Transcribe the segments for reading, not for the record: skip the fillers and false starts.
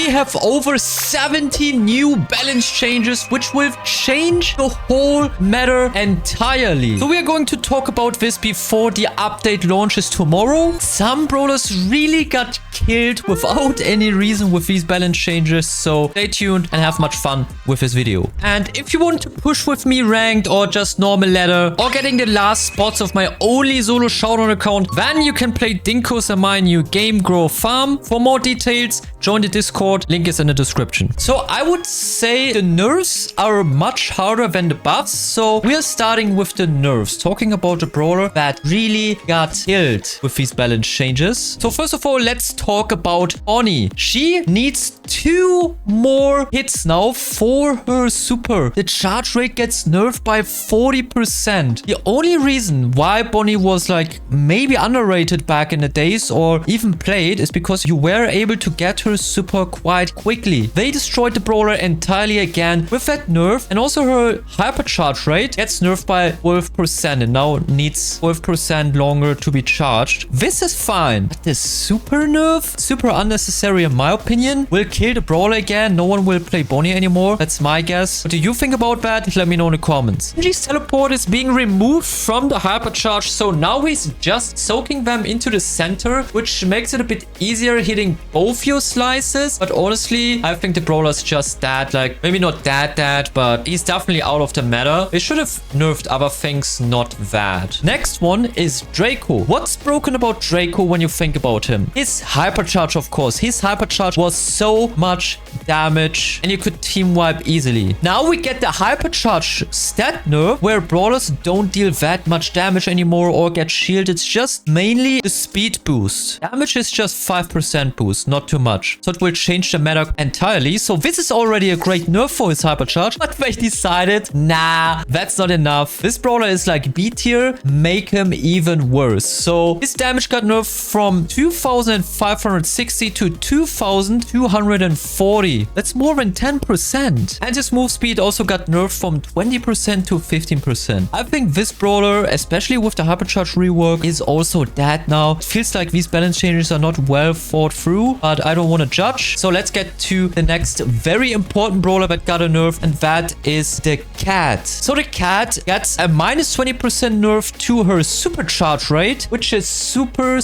have over 70 new balance changes, which will change the whole meta entirely. So we are going to talk about this before the update launches tomorrow. Some brawlers really got killed without any reason with these balance changes. So stay tuned and have much fun with this video. And if you want to push with me ranked or just normal ladder or getting the last spots of my only solo showdown account, then you can play Dinkus and my new game Grow Farm. For more details, join the Discord. Link is in the description. So I would say the nerfs are much harder than the buffs. So we are starting with the nerfs, talking about the brawler that really got killed with these balance changes. So first of all, let's talk about Bonnie. She needs 2 more hits now for her super. The charge rate gets nerfed by 40%. The only reason why Bonnie was like maybe underrated back in the days or even played is because you were able to get her super quite quickly. They destroyed the brawler entirely again with that nerf, and also her hypercharge rate gets nerfed by 12% and now needs 12% longer to be charged. This is fine, but the super nerf, super unnecessary in my opinion, will kill the brawler again. No one will play Bonnie anymore. That's my guess. What do you think about that? Let me know in the comments. Genji's teleport is being removed from the hypercharge, so now he's just soaking them into the center, which makes it a bit easier hitting both your slices. But honestly, I think the brawler's just that, like maybe not that, but he's definitely out of the meta. They should have nerfed other things, not that. Next one is Draco. What's broken about Draco when you think about him? His hypercharge, of course. His hypercharge was so much damage and you could team wipe easily. Now we get the hypercharge stat nerf where brawlers don't deal that much damage anymore or get shielded. It's just mainly the speed boost. Damage is just 5% boost, not too much. So it will change the meta entirely. So this is already a great nerf for his hypercharge, but they decided, nah, that's not enough. This brawler is like B tier, make him even worse. So his damage got nerfed from 2560 to 2240. That's more than 10%. And his move speed also got nerfed from 20% to 15%. I think this brawler, especially with the hypercharge rework, is also dead now. It feels like these balance changes are not well thought through, but I don't want to judge. So let's get to the next very important brawler that got a nerf, and that is the cat. So the cat gets a minus 20% nerf to her supercharge rate, which is super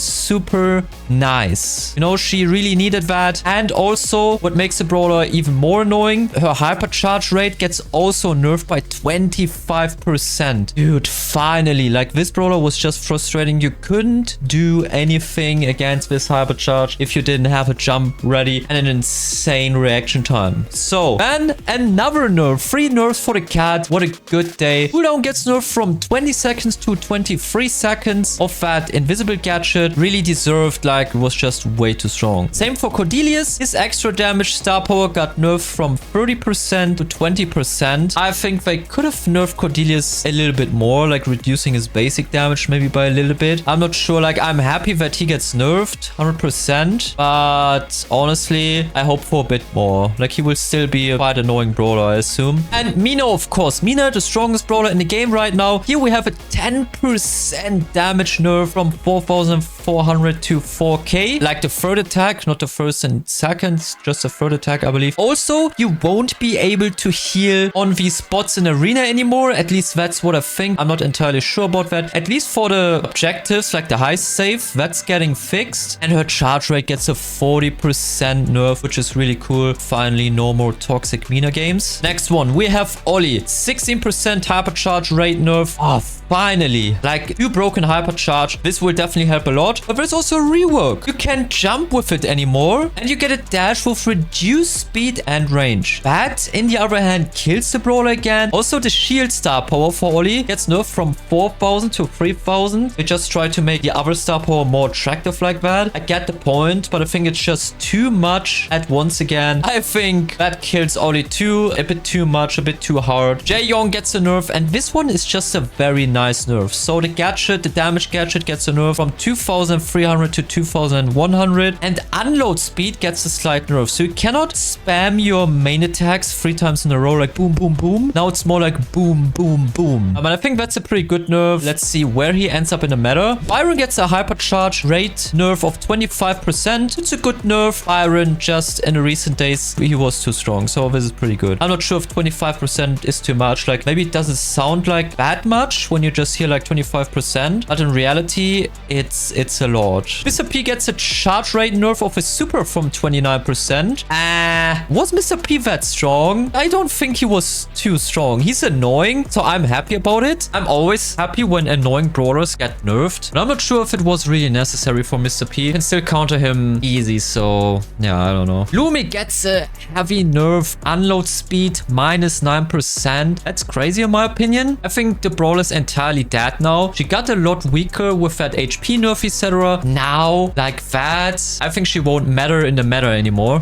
nice. You know, she really needed that. And also what makes the brawler even more annoying, her hypercharge rate gets also nerfed by 25%. Dude, finally, like this brawler was just frustrating. You couldn't do anything against this hypercharge if you didn't have a jump ready and an insane reaction time. So then another nerf, 3 nerfs for the cat. What a good day. Cooldown gets nerfed from 20 seconds to 23 seconds. Of that invisible gadget, really deserved, like it was just way too strong. Same for Cordelius. His extra damage star power got nerfed from 30% to 20%. I think they could have nerfed Cordelius a little bit more, like reducing his basic damage maybe by a little bit. I'm not sure, like I'm happy that he gets nerfed 100%, but honestly I hope for a bit more. Like he will still be a quite annoying brawler, I assume. And Mina, of course. Mina, the strongest brawler in the game right now. Here we have a 10% damage nerf from 4400 to 4k. Like the third attack, not the first and second, just the third attack, I believe. Also, you won't be able to heal on these spots in arena anymore. At least that's what I think. I'm not entirely sure about that. At least for the objectives, like the high save, that's getting fixed. And her charge rate gets a 40% nerf, which is really cool. Finally, no more toxic Mina games. Next one, we have Ollie. 16% hypercharge rate nerf. Oh, finally. Like, 2 broken hypercharge. This will definitely help a lot. But there's also a rework. You can't jump with it anymore. And you get a dash with reduced speed and range. That, in the other hand, kills the brawler again. Also, the shield star power for Ollie gets nerfed from 4000 to 3000. They just try to make the other star power more attractive like that. I get the point, but I think it's just too much at once again. I think that kills Ollie too. A bit too much, a bit too hard. Jaeyoung gets a nerf, and this one is just a very nice nerf. So the gadget, the damage gadget gets a nerf from 2300 to 2100, and unload speed gets a slight nerf. So you cannot spam your main attacks 3 times in a row like boom, boom, boom. Now it's more like boom, boom, boom. But I think that's a pretty good nerf. Let's see where he ends up in the meta. Byron gets a hypercharge rate nerf of 25%. It's a good nerf. Byron, just in the recent days, he was too strong. So this is pretty good. I'm not sure if 25% is too much. Like, maybe it doesn't sound like that much when you just hear like 25%. But in reality, it's a lot. Mr. P gets a charge rate nerf of his super from 29%. Was Mr. P that strong? I don't think he was too strong. He's annoying, so I'm happy about it. I'm always happy when annoying brawlers get nerfed. But I'm not sure if it was really necessary for Mr. P. You can still counter him easy, so yeah, I don't know. Lumi gets a heavy nerf. Unload speed minus 9%. That's crazy in my opinion. I think the brawler is entirely dead now. She got a lot weaker with that HP nerf, etc. Now, like that, I think she won't matter in the meta anymore.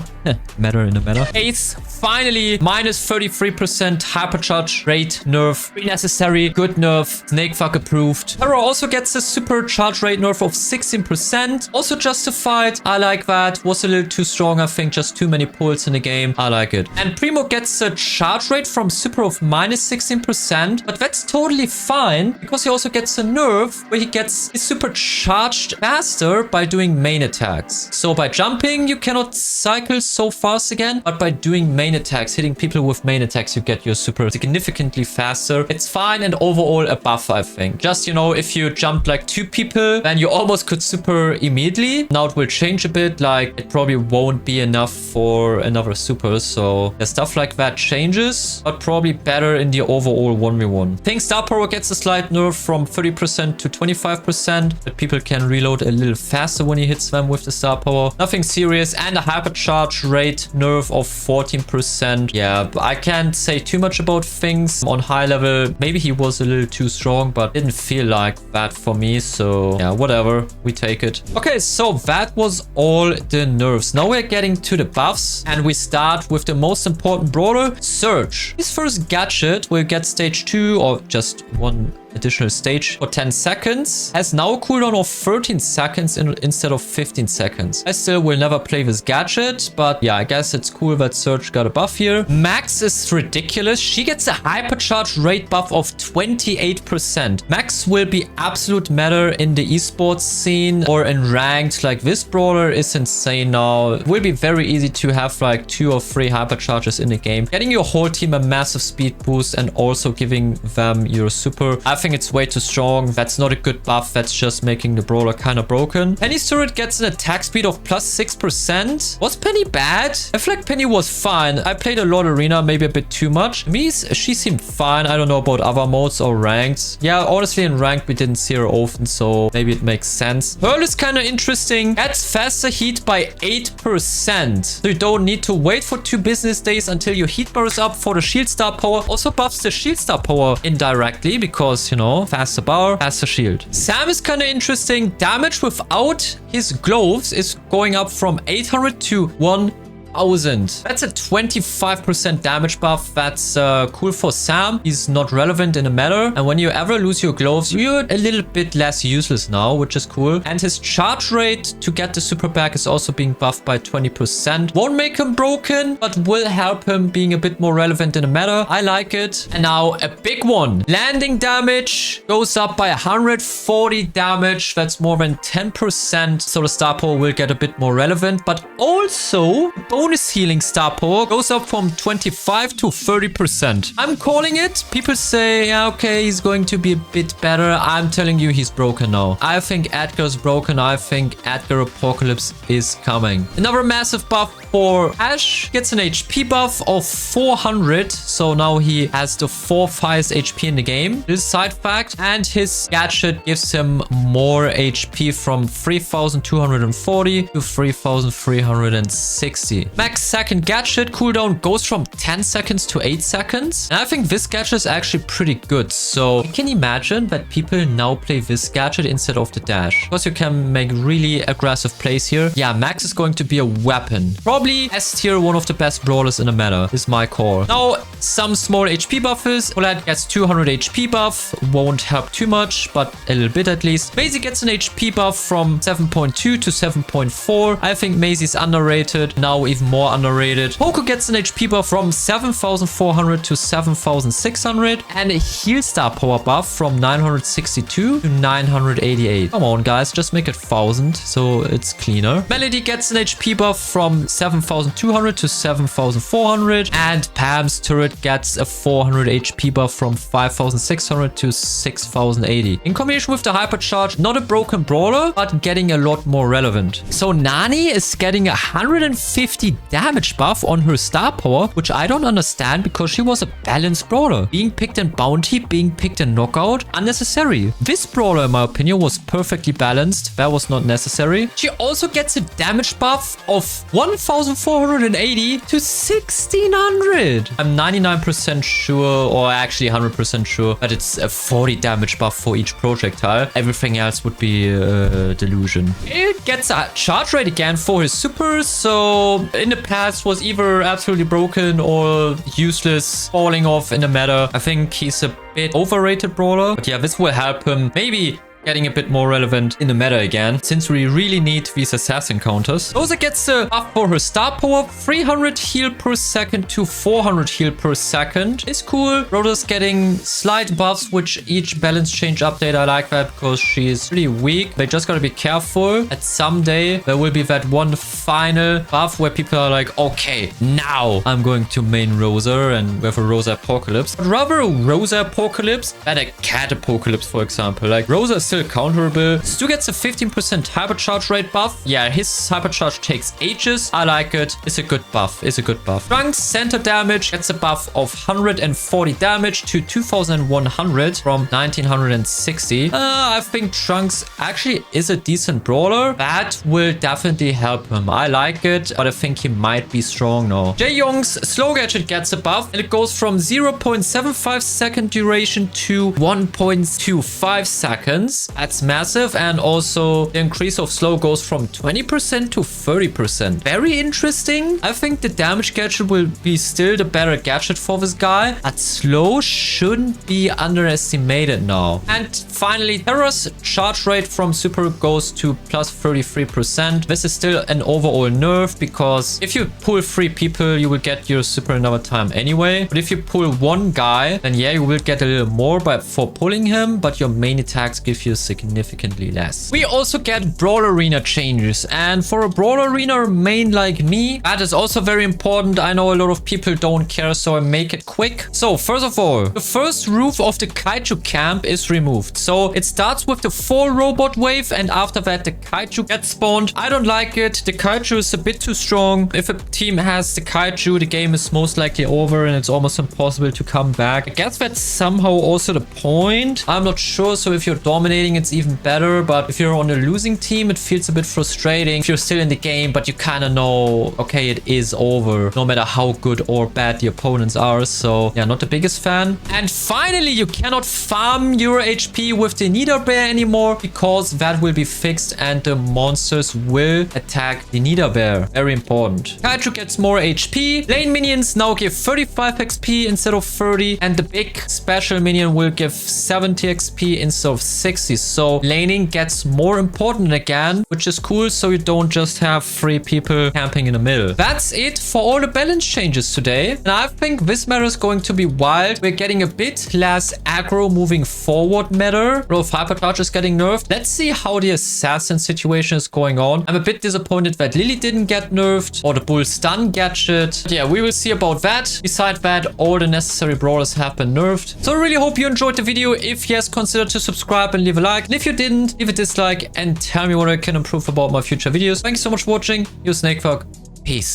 Matter in the meta. Ace, finally, minus 33% hypercharge rate nerf. Pretty necessary. Good nerf. SnakeThug approved. Terror also gets a super charge rate nerf of 16%. Also justified. I like that. Was a little too strong, I think. Just too many pulls in the game. I like it. And Primo gets a charge rate from super of minus 16%. But that's totally fine because he also gets a nerf where he gets his super charged faster by doing main attacks. So by jumping, you cannot cycle so fast again. But by doing main attacks, hitting people with main attacks, you get your super significantly faster. It's fine and overall a buff, I think. Just, you know, if you jumped like 2 people, then you almost could super immediately. Now it will change a bit. Like, it probably won't be enough for another super. So yeah, stuff like that changes, but probably better in the overall 1v1. I think star power gets a slight nerf from 30% to 25%, but people can reload a little faster when he hits them with the star power. Nothing serious. And a hypercharge rate nerf of 14%. Yeah, I can't say too much about things. On high level, maybe he was a little too strong, but didn't feel like that for me. So yeah, whatever. We take it. Okay, so that was all the nerfs. Now we're getting to the buffs, and we start with the most important brawler, Surge. His first gadget will get stage 2 or just one additional stage for 10 seconds. Has now a cooldown of 13 seconds instead of 15 seconds. I still will never play this gadget, but yeah, I guess it's cool that Surge got a buff here. Max is ridiculous. She gets a hypercharge rate buff of 28%. Max will be absolute meta in the esports scene or in ranked. Like, this brawler is insane now. It will be very easy to have like 2 or 3 hypercharges in the game. Getting your whole team a massive speed boost and also giving them your super. I think it's way too strong. That's not a good buff. That's just making the brawler kind of broken. Penny's turret gets an attack speed of plus 6%. Was Penny bad? I feel like Penny was fine. I played a lot arena, maybe a bit too much. Me, she seemed fine. I don't know about other modes or ranked. Yeah, honestly, in ranked, we didn't see her often, so maybe it makes sense. Pearl is kind of interesting. Adds faster heat by 8%. So you don't need to wait for 2 business days until your heat bar is up for the shield star power. Also buffs the shield star power indirectly because, you know, faster bar, faster shield. Sam is kind of interesting. Damage without his gloves is going up from 800 to 1000. That's a 25% damage buff. That's cool for Sam. He's not relevant in the meta. And when you ever lose your gloves, you're a little bit less useless now, which is cool. And his charge rate to get the super back is also being buffed by 20%. Won't make him broken, but will help him being a bit more relevant in the meta. I like it. And now a big one. Landing damage goes up by 140 damage. That's more than 10%. So the star power will get a bit more relevant, but also bonus healing star power goes up from 25 to 30%. I'm calling it. People say, yeah, okay, he's going to be a bit better. I'm telling you, he's broken now. I think Edgar's broken. I think Edgar Apocalypse is coming. Another massive buff for Ash. Gets an HP buff of 400. So now he has the 4th highest HP in the game. This is a side fact. And his gadget gives him more HP from 3240 to 3360. Max second gadget cooldown goes from 10 seconds to 8 seconds. And I think this gadget is actually pretty good. So you can imagine that people now play this gadget instead of the dash, because you can make really aggressive plays here. Yeah, Max is going to be a weapon. Probably S tier, one of the best brawlers in the meta is my call. Now, some small HP buffers. Colette gets 200 HP buff. Won't help too much, but a little bit at least. Maisie gets an HP buff from 7.2 to 7.4. I think Maisie's underrated. Now even even more underrated. Poco gets an HP buff from 7,400 to 7,600 and a heal star power buff from 962 to 988. Come on, guys, just make it 1,000 so it's cleaner. Melody gets an HP buff from 7,200 to 7,400 and Pam's turret gets a 400 HP buff from 5,600 to 6,080. In combination with the hypercharge, not a broken brawler, but getting a lot more relevant. So Nani is getting a 150 damage buff on her star power, which I don't understand because she was a balanced brawler. Being picked in bounty, being picked in knockout, unnecessary. This brawler, in my opinion, was perfectly balanced. That was not necessary. She also gets a damage buff of 1,480 to 1,600. I'm 99% sure, or actually 100% sure, that it's a 40 damage buff for each projectile. Everything else would be a delusion. It gets a charge rate again for his supers, so in the past was either absolutely broken or useless, falling off in the meta. I think he's a bit overrated brawler, but yeah, this will help him maybe getting a bit more relevant in the meta again, since we really need these assassin counters. Rosa gets the buff for her star power, 300 heal per second to 400 heal per second. It's cool. Rosa's getting slight buffs with each balance change update. I like that because she is really weak. They just gotta be careful that someday there will be that one final buff where people are like, okay, now I'm going to main Rosa and with a Rosa apocalypse. But rather a Rosa apocalypse than a cat apocalypse, for example. Like Rosa is still counterable. Stu gets a 15% hypercharge rate buff. Yeah, his hypercharge takes ages. I like it. It's a good buff. It's a good buff. Trunks center damage gets a buff of 140 damage to 2,100 from 1,960. I think Trunks actually is a decent brawler. That will definitely help him. I like it, but I think he might be strong now. Jae-Young's slow gadget gets a buff and it goes from 0.75 second duration to 1.25 seconds. That's massive. And also the increase of slow goes from 20% to 30%. Very interesting. I think the damage gadget will be still the better gadget for this guy, but slow shouldn't be underestimated now. And finally, Terra's charge rate from super goes to plus 33%. This is still an overall nerf because if you pull 3 people, you will get your super another time anyway. But if you pull one guy, then yeah, you will get a little more for pulling him, but your main attacks give you significantly less. We also get Brawl Arena changes, and for a Brawl Arena main like me, that is also very important. I know a lot of people don't care, so I make it quick. So first of all, the first roof of the Kaiju camp is removed. So it starts with the 4 robot wave, and after that the Kaiju gets spawned. I don't like it. The Kaiju is a bit too strong. If a team has the Kaiju, the game is most likely over and it's almost impossible to come back. I guess that's somehow also the point. I'm not sure. So if you're dominating, it's even better, but if you're on a losing team, it feels a bit frustrating. If you're still in the game, but you kind of know, okay, it is over, no matter how good or bad the opponents are. So yeah, not the biggest fan. And finally, you cannot farm your HP with the Nether Bear anymore because that will be fixed and the monsters will attack the Nether Bear. Very important. Kaiju gets more HP. Lane minions now give 35 XP instead of 30, and the big special minion will give 70 XP instead of 60. So laning gets more important again, which is cool, so you don't just have 3 people camping in the middle. That's it for all the balance changes today, and I think this meta is going to be wild. We're getting a bit less aggro moving forward meta. Both hypercharge is getting nerfed. Let's see how the assassin situation is going on. I'm a bit disappointed that Lily didn't get nerfed, or the bull stun gadget. But yeah, we will see about that. Besides that, all the necessary brawlers have been nerfed. So I really hope you enjoyed the video. If yes, consider to subscribe and leave a like. And if you didn't, leave a dislike and tell me what I can improve about my future videos. Thank you so much for watching. You're SnakeThug. Peace.